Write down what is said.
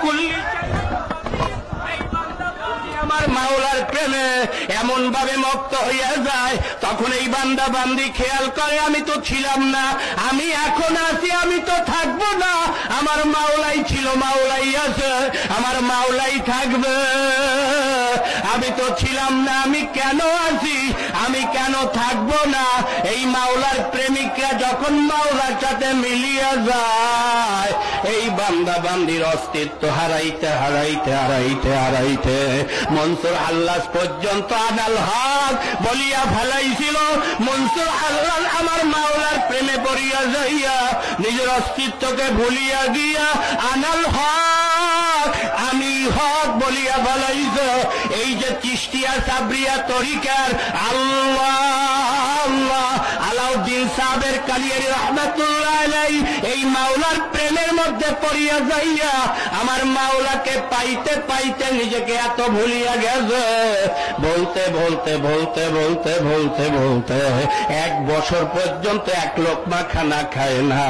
কুল্লি আমার মাওলার প্রেমে এমন ভাবে মত্ত হইয়া যায়, তখন এই বান্দা বান্দি খেয়াল করে আমি তো ছিলাম না, আমি এখন আছি, আমি তো থাকবো না। আমার মাওলাই ছিল, মাওলাই আছে, আমার মাওলাই থাকবে। আমি তো ছিলাম না, আমি কেন আছি, আমি কেন থাকবো না? এই মাওলার প্রেমিকরা যখন মাওলার সাথে মিলিয়ে যায়, এই বান্দা বান্দির অস্তিত্ব হারাইতে হারাইতে হারাইতে হারাইতে মনসুর আল্লাহ পর্যন্ত আনাল হক বলিয়া ফেলাইছিল। মনসুর আল্লাহ আমার মাওলার প্রেমে পড়িয়া যাইয়া নিজের অস্তিত্বকে ভুলিয়া গিয়া আনাল হক, আমি হক বলিয়া ফেলাইছে। এই যে চিশতিয়া সাবরিয়া তরিকার আল্লাহ আল্লাহ আলাউদ্দিন সাহেবের কালিয়ারি রহমাতুল্লাহ আলাইহি এই মাওলার প্রেমের মধ্যে পড়িয়া যাইয়া আমার মাওলাকে পাইতে পাইতে নিজেকে এত ভুলিয়া গেছে। বলতে বলতে বলতে বলতে বলতে বলতে 1 বছর পর্যন্ত 1 লোকমা খানা খায় না।